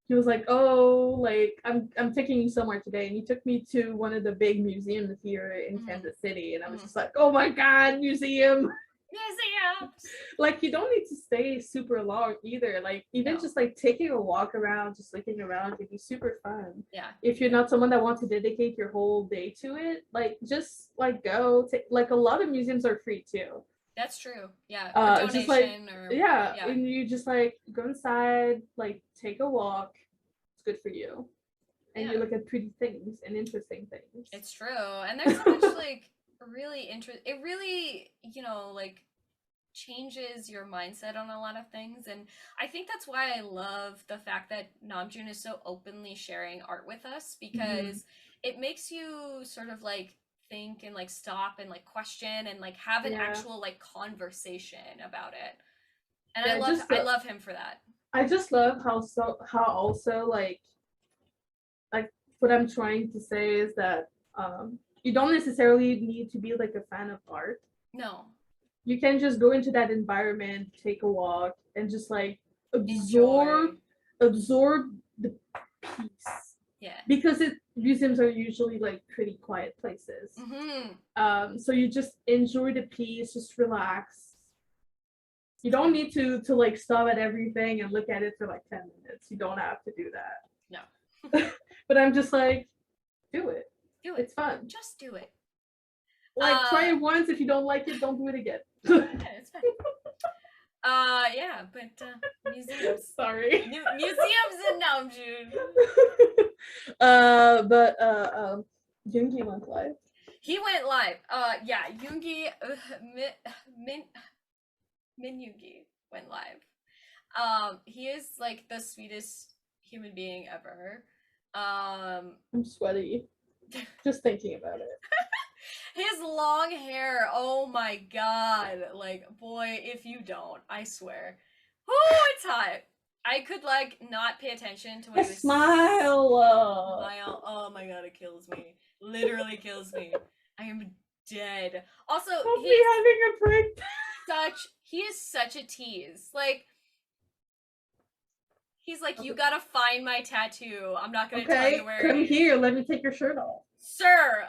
[SPEAKER 1] he was like, "Oh, like I'm taking you somewhere today," and he took me to one of the big museums here in Kansas City, and I was just like, "Oh my god, museum!"
[SPEAKER 2] Museums.
[SPEAKER 1] Like, you don't need to stay super long either. Like, even just like taking a walk around, just looking around can be super fun.
[SPEAKER 2] Yeah.
[SPEAKER 1] If you're not someone that wants to dedicate your whole day to it, like just like go take, like, a lot of museums are free too.
[SPEAKER 2] That's true. Yeah. Or donation,
[SPEAKER 1] just like,
[SPEAKER 2] or
[SPEAKER 1] and you just like go inside, like take a walk. It's good for you. And you look at pretty things and interesting things.
[SPEAKER 2] It's true. And there's so much like really it really, like changes your mindset on a lot of things, and I think that's why I love the fact that Namjoon is so openly sharing art with us, because it makes you sort of like think and like stop and like question and like have an actual like conversation about it. And I love him for that.
[SPEAKER 1] I just love how also like what I'm trying to say is that you don't necessarily need to be like a fan of art.
[SPEAKER 2] No.
[SPEAKER 1] You can just go into that environment, take a walk, and just like absorb the piece.
[SPEAKER 2] Yeah.
[SPEAKER 1] Because museums are usually like pretty quiet places. So you just enjoy the piece, just relax. You don't need to like stop at everything and look at it for like 10 minutes. You don't have to do that.
[SPEAKER 2] No.
[SPEAKER 1] But I'm just like, do it.
[SPEAKER 2] Do it.
[SPEAKER 1] It's fun.
[SPEAKER 2] Just do it.
[SPEAKER 1] Like, try it once. If you don't like it, don't do it again.
[SPEAKER 2] Yeah, it's fine. But museums.
[SPEAKER 1] Sorry.
[SPEAKER 2] Museums in Namjoon.
[SPEAKER 1] But Yoongi went live.
[SPEAKER 2] He went live. Yoongi, Min Yoongi went live. He is like the sweetest human being ever.
[SPEAKER 1] I'm sweaty just thinking about it.
[SPEAKER 2] His long hair, oh my god. Like, boy, if you don't, I swear. Oh, it's hot. I could like not pay attention to when he was
[SPEAKER 1] smile.
[SPEAKER 2] Oh my god, it kills me. Literally kills me. I am dead. Also,
[SPEAKER 1] he's having a break.
[SPEAKER 2] He is such a tease. Like, he's like, you gotta find my tattoo. I'm not gonna tell you where it is.
[SPEAKER 1] Come here, let me take your shirt off.
[SPEAKER 2] Sir,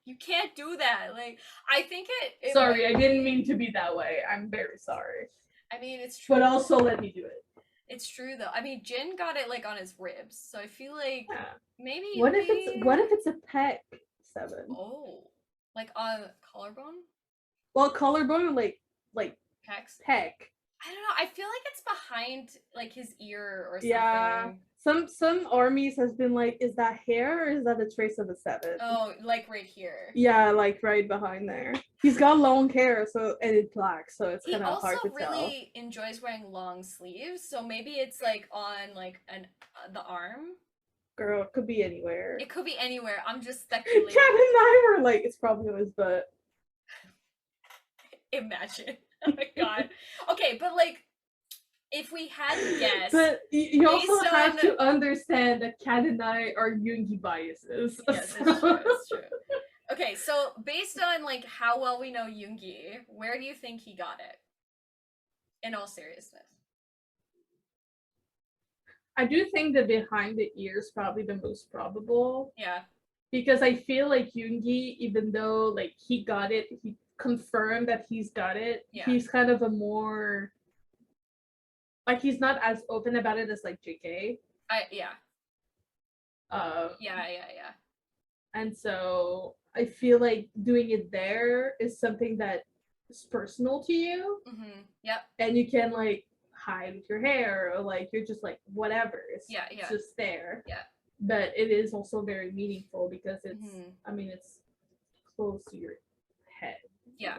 [SPEAKER 2] you can't do that. Like, I think it
[SPEAKER 1] sorry, I didn't mean to be that way. I'm very sorry.
[SPEAKER 2] I mean, it's true.
[SPEAKER 1] But also let me do it.
[SPEAKER 2] It's true though. I mean, Jin got it like on his ribs, so I feel like maybe.
[SPEAKER 1] What if it's a pec 7?
[SPEAKER 2] Oh, like on collarbone?
[SPEAKER 1] Well, collarbone, like
[SPEAKER 2] pecs.
[SPEAKER 1] Pec.
[SPEAKER 2] I don't know. I feel like it's behind like his ear or something.
[SPEAKER 1] Yeah. Some armies has been like, is that hair or is that a trace of a 7?
[SPEAKER 2] Oh, like right here.
[SPEAKER 1] Yeah, like right behind there. He's got long hair, and it's black, so it's kind of hard to tell. He
[SPEAKER 2] also really enjoys wearing long sleeves, so maybe it's like on like the arm.
[SPEAKER 1] Girl, it could be anywhere.
[SPEAKER 2] It could be anywhere. I'm just speculating.
[SPEAKER 1] Kat and I were like, it's probably on his butt.
[SPEAKER 2] Imagine. Oh my god. Okay, but like, if we had to guess,
[SPEAKER 1] but you also have to understand that Kat and I are Yoongi biases.
[SPEAKER 2] Yes, it's true. It's true. Okay, so based on like how well we know Yoongi, where do you think he got it? In all seriousness.
[SPEAKER 1] I do think that behind the ears probably the most probable.
[SPEAKER 2] Yeah.
[SPEAKER 1] Because I feel like Yoongi, even though like he got it, he confirmed that he's got it.
[SPEAKER 2] Yeah.
[SPEAKER 1] He's kind of a more like he's not as open about it as like JK.
[SPEAKER 2] Yeah. Yeah.
[SPEAKER 1] And so I feel like doing it there is something that is personal to you.
[SPEAKER 2] Mm-hmm. Yep.
[SPEAKER 1] And you can like hide with your hair or like you're just like whatever. It's just there.
[SPEAKER 2] Yeah.
[SPEAKER 1] But it is also very meaningful because it's
[SPEAKER 2] Mm-hmm.
[SPEAKER 1] I mean it's close to your head.
[SPEAKER 2] Yeah.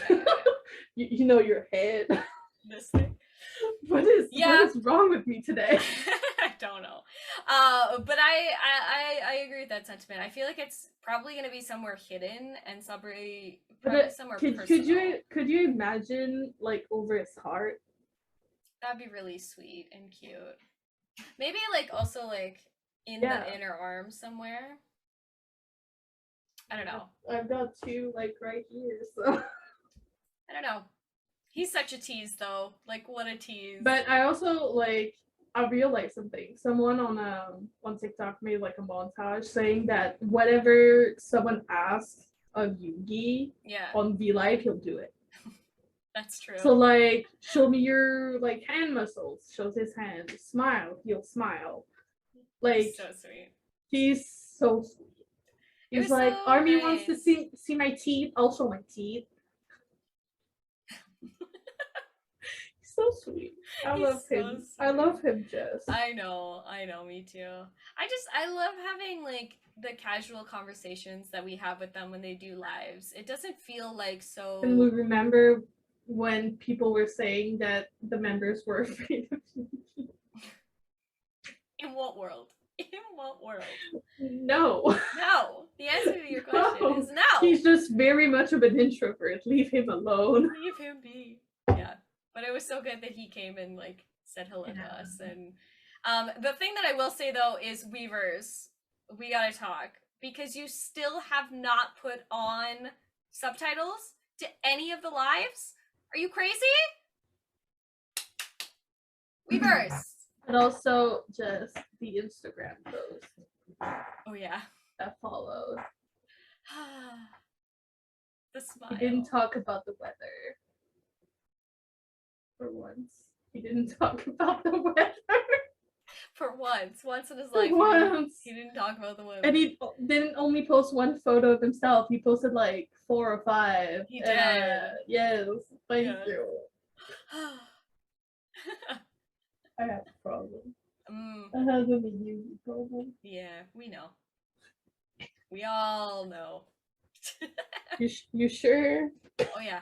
[SPEAKER 1] You know, you know your head.
[SPEAKER 2] This thing.
[SPEAKER 1] What is wrong with me today?
[SPEAKER 2] I don't know. But I agree with that sentiment. I feel like it's probably gonna be somewhere hidden and probably somewhere personal.
[SPEAKER 1] Could you imagine like over his heart?
[SPEAKER 2] That'd be really sweet and cute. Maybe like also like in the inner arm somewhere. I don't know.
[SPEAKER 1] I've got two like right here, so
[SPEAKER 2] I don't know. He's such a tease though. Like what a tease.
[SPEAKER 1] But I also like I realized something. Someone on TikTok made like a montage saying that whatever someone asks of Yoongi on V Live, he'll do it.
[SPEAKER 2] That's true.
[SPEAKER 1] So like, show me your like hand muscles. Shows his hand. Smile. He'll smile. Like
[SPEAKER 2] so sweet.
[SPEAKER 1] He's so sweet. He's like,
[SPEAKER 2] so
[SPEAKER 1] Army wants to see my teeth. I'll show my teeth. He's so sweet. I love him. I love him just.
[SPEAKER 2] I know, me too. I love having like the casual conversations that we have with them when they do lives. It doesn't feel like so.
[SPEAKER 1] And we remember when people were saying that the members were afraid of you.
[SPEAKER 2] In what world? In what world?
[SPEAKER 1] No.
[SPEAKER 2] No. The answer to your question is no.
[SPEAKER 1] He's just very much of an introvert. Leave him alone.
[SPEAKER 2] Leave him be. Yeah. But it was so good that he came and like said hello to us. And the thing that I will say though is Weavers, we gotta talk. Because you still have not put on subtitles to any of the lives? Are you crazy? Weavers.
[SPEAKER 1] And also just the Instagram post.
[SPEAKER 2] Oh yeah.
[SPEAKER 1] That followed.
[SPEAKER 2] The smile.
[SPEAKER 1] He didn't talk about the weather. For once. He didn't talk about the weather.
[SPEAKER 2] For once. Once in his life. He didn't talk about the weather.
[SPEAKER 1] And he didn't only post one photo of himself. He posted like 4 or 5.
[SPEAKER 2] He did.
[SPEAKER 1] Yes. Thank you. I have a problem. I have a Yoongi problem.
[SPEAKER 2] Yeah, we know. We all know.
[SPEAKER 1] You sure?
[SPEAKER 2] Oh yeah.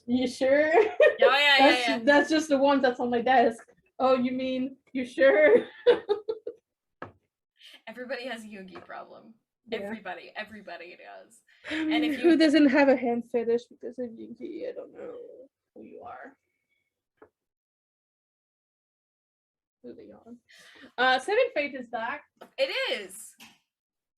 [SPEAKER 1] You sure?
[SPEAKER 2] Oh yeah,
[SPEAKER 1] That's just the one that's on my desk. Oh, you mean you sure?
[SPEAKER 2] Everybody has a Yoongi problem. Yeah. Everybody does.
[SPEAKER 1] And if who doesn't have a hand fetish because of Yoongi? I don't know who you are. Moving on. Seven Fate is back.
[SPEAKER 2] It is.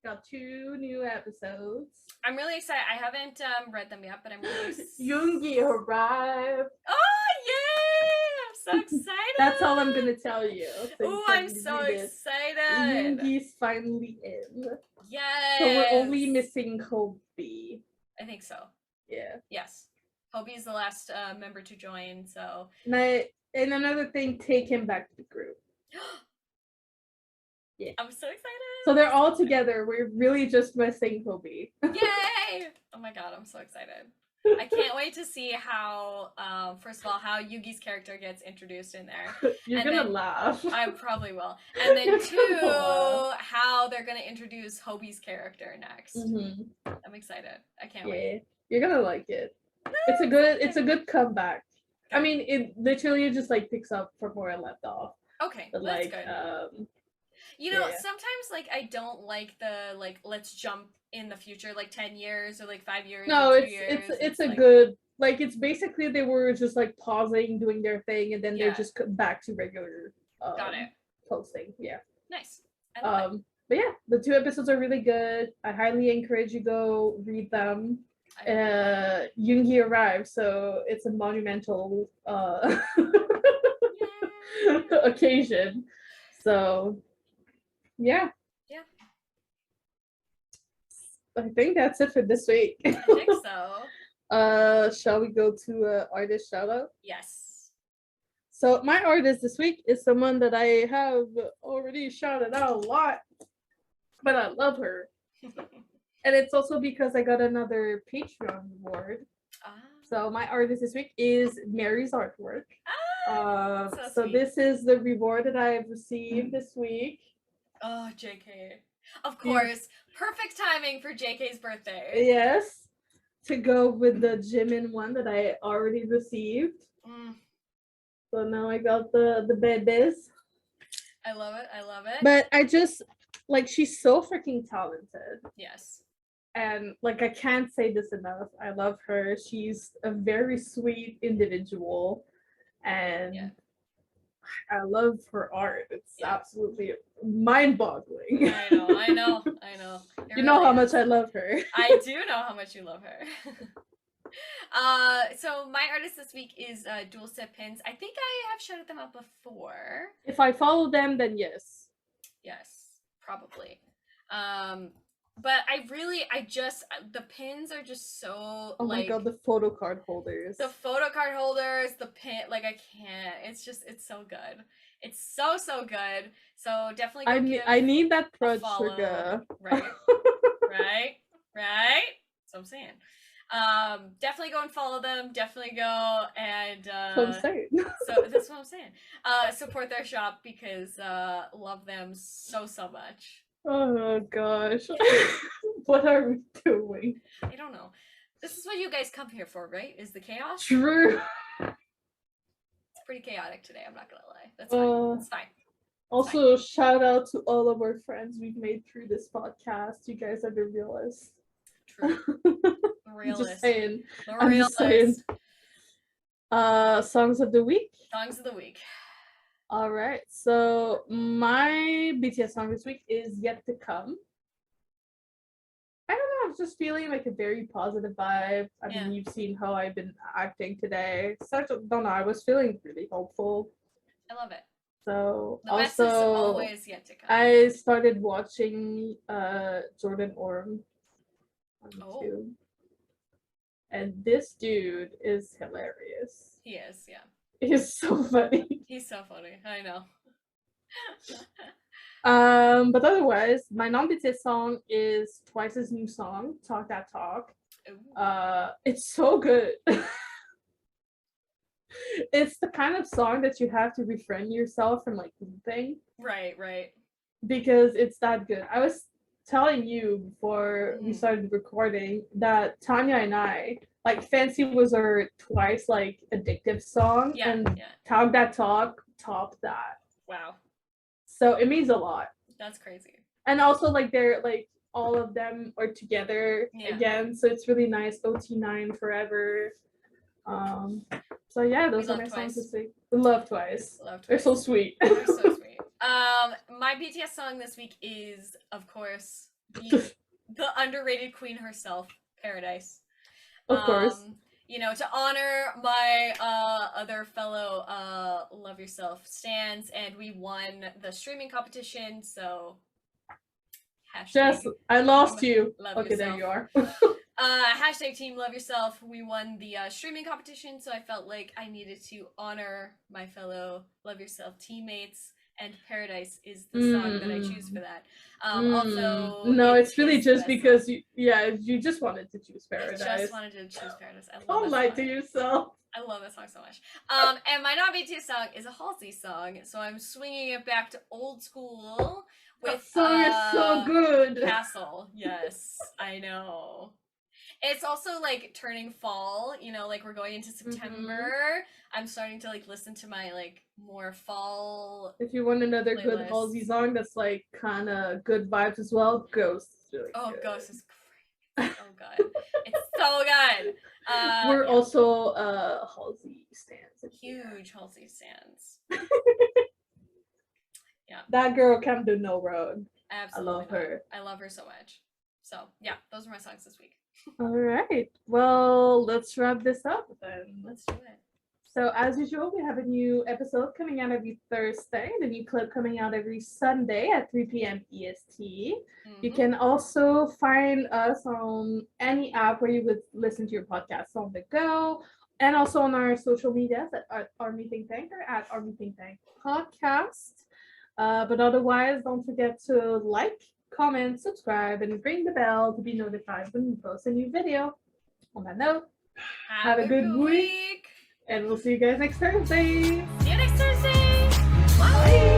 [SPEAKER 1] Got 2 new episodes.
[SPEAKER 2] I'm really excited. I haven't read them yet, but I'm really excited.
[SPEAKER 1] Yoongi arrived.
[SPEAKER 2] Oh yay! I'm so excited.
[SPEAKER 1] That's all I'm gonna tell you.
[SPEAKER 2] Oh, I'm so excited.
[SPEAKER 1] Yoongi's finally in.
[SPEAKER 2] Yes.
[SPEAKER 1] So we're only missing Hobie.
[SPEAKER 2] I think so.
[SPEAKER 1] Yeah.
[SPEAKER 2] Yes. Hobie's the last member to join. So.
[SPEAKER 1] And another thing, take him back to the group. Yeah.
[SPEAKER 2] I'm so excited.
[SPEAKER 1] So they're all together. We're really just missing Hobie.
[SPEAKER 2] Yay! Oh my god, I'm so excited. I can't wait to see how, first of all, how Yugi's character gets introduced in there.
[SPEAKER 1] You're gonna laugh.
[SPEAKER 2] I probably will. And then 2, how they're gonna introduce Hobie's character next. Mm-hmm. I'm excited. I can't wait.
[SPEAKER 1] You're gonna like it. It's a good comeback. I mean, it literally just like picks up from where I left off.
[SPEAKER 2] Okay,
[SPEAKER 1] but
[SPEAKER 2] that's good. You know, sometimes like I don't like the like let's jump in the future like 10 years or like 5 years.
[SPEAKER 1] No,
[SPEAKER 2] or 2 years.
[SPEAKER 1] It's a good like it's basically they were just like pausing, doing their thing, and then they're just back to regular
[SPEAKER 2] Got it.
[SPEAKER 1] posting. Yeah.
[SPEAKER 2] Nice.
[SPEAKER 1] But yeah, the 2 episodes are really good. I highly encourage you go read them. Yoongi arrived, so it's a monumental occasion. So yeah.
[SPEAKER 2] Yeah.
[SPEAKER 1] I think that's it for this week.
[SPEAKER 2] I think so.
[SPEAKER 1] Shall we go to artist shout out?
[SPEAKER 2] Yes.
[SPEAKER 1] So my artist this week is someone that I have already shouted out a lot, but I love her. And it's also because I got another Patreon reward. So my artist this week is Mary's Artwork. So this is the reward that I've received this week.
[SPEAKER 2] Oh, JK. Of course. Perfect timing for JK's birthday.
[SPEAKER 1] Yes. To go with the Jimin one that I already received. So now I got the babies.
[SPEAKER 2] I love it. I love it.
[SPEAKER 1] But I just, like, she's so freaking talented.
[SPEAKER 2] Yes.
[SPEAKER 1] And, like, I can't say this enough. I love her. She's a very sweet individual. And I love her art. It's absolutely mind-boggling.
[SPEAKER 2] I know.
[SPEAKER 1] You know how much I love her.
[SPEAKER 2] I do know how much you love her. So my artist this week is Dual Set Pins. I think I have shouted them out before.
[SPEAKER 1] If I follow them, then yes.
[SPEAKER 2] Yes, probably. But the pins are just so,
[SPEAKER 1] oh my god, the photo card holders.
[SPEAKER 2] The photo card holders, the pin, like, I can't. It's so good. It's so good. So definitely go
[SPEAKER 1] I need that prod sugar.
[SPEAKER 2] Right. That's what I'm saying. Definitely go and follow them. Definitely go and
[SPEAKER 1] that's what I'm saying.
[SPEAKER 2] So that's what I'm saying. Support their shop because love them so much.
[SPEAKER 1] Oh gosh. What are we doing?
[SPEAKER 2] I don't know. This is what you guys come here for, right? Is the chaos?
[SPEAKER 1] True.
[SPEAKER 2] It's pretty chaotic today, I'm not gonna lie. That's fine. It's fine.
[SPEAKER 1] Also, shout out to all of our friends we've made through this podcast. You guys are the realest.
[SPEAKER 2] True. The realist.
[SPEAKER 1] Just saying.
[SPEAKER 2] The realist. Just
[SPEAKER 1] saying. Songs of the week.
[SPEAKER 2] Songs of the week.
[SPEAKER 1] All right. So my BTS song this week is Yet to Come. I don't know. I'm just feeling like a very positive vibe. I mean, you've seen how I've been acting today. So I don't know. I was feeling really hopeful.
[SPEAKER 2] I love it.
[SPEAKER 1] So
[SPEAKER 2] the best is always yet to come.
[SPEAKER 1] I started watching Jordan Orm on YouTube. And this dude is hilarious.
[SPEAKER 2] He is, yeah.
[SPEAKER 1] He's so funny.
[SPEAKER 2] He's so funny. I know.
[SPEAKER 1] But otherwise, my non-BTS song is Twice's new song, Talk That Talk. It's so good. It's the kind of song that you have to refrain yourself from like weeping.
[SPEAKER 2] Right.
[SPEAKER 1] Because it's that good. I was telling you before we started recording that Tanya and I, like, Fancy was our Twice like addictive song, and Talk That Talk topped that.
[SPEAKER 2] Wow.
[SPEAKER 1] So it means a lot.
[SPEAKER 2] That's crazy. And
[SPEAKER 1] also, like, they're like all of them are together again, so it's really nice. OT9 forever. So yeah, those are my songs this week. Love Twice. They're so sweet.
[SPEAKER 2] They're so sweet. My BTS song this week is, of course, the underrated queen herself, Paradise.
[SPEAKER 1] Of course.
[SPEAKER 2] You know, to honor my other fellow Love Yourself stans, and we won the streaming competition, so
[SPEAKER 1] Jess, I lost you.
[SPEAKER 2] Okay,
[SPEAKER 1] yourself. There you are.
[SPEAKER 2] Hashtag Team Love Yourself. We won the streaming competition, so I felt like I needed to honor my fellow Love Yourself teammates, and Paradise is the song that I choose for that. Also,
[SPEAKER 1] no, it's really just because you just wanted to choose Paradise.
[SPEAKER 2] I just wanted to choose Paradise. I love
[SPEAKER 1] Don't lie to yourself.
[SPEAKER 2] I love that song so much. And my non-BTS song is a Halsey song, so I'm swinging it back to old school with
[SPEAKER 1] that song is so good.
[SPEAKER 2] Castle. Yes, I know. It's also like turning fall, you know, like we're going into September. I'm starting to like listen to my like more fall.
[SPEAKER 1] If you want another
[SPEAKER 2] playlist.
[SPEAKER 1] Good Halsey song that's like kind of good vibes as well, Ghost is really good.
[SPEAKER 2] Ghost is great. It's so good. It's so good.
[SPEAKER 1] We're also Halsey stans.
[SPEAKER 2] Huge Halsey stans. Yeah.
[SPEAKER 1] That girl can do no wrong.
[SPEAKER 2] Absolutely.
[SPEAKER 1] I love her.
[SPEAKER 2] I love her so much. So yeah, those are my songs this week.
[SPEAKER 1] All right. Well, let's wrap this up then.
[SPEAKER 2] Let's do it.
[SPEAKER 1] So as usual, we have a new episode coming out every Thursday, and a new clip coming out every Sunday at 3 p.m. EST. You can also find us on any app where you would listen to your podcasts on the go, and also on our social medias at Army Think Tank or at Army Think Tank Podcast. But otherwise, don't forget to like, comment, subscribe, and ring the bell to be notified when we post a new video. On that note,
[SPEAKER 2] Have a good week.
[SPEAKER 1] and we'll see you guys next Thursday.
[SPEAKER 2] See you next Thursday. Bye.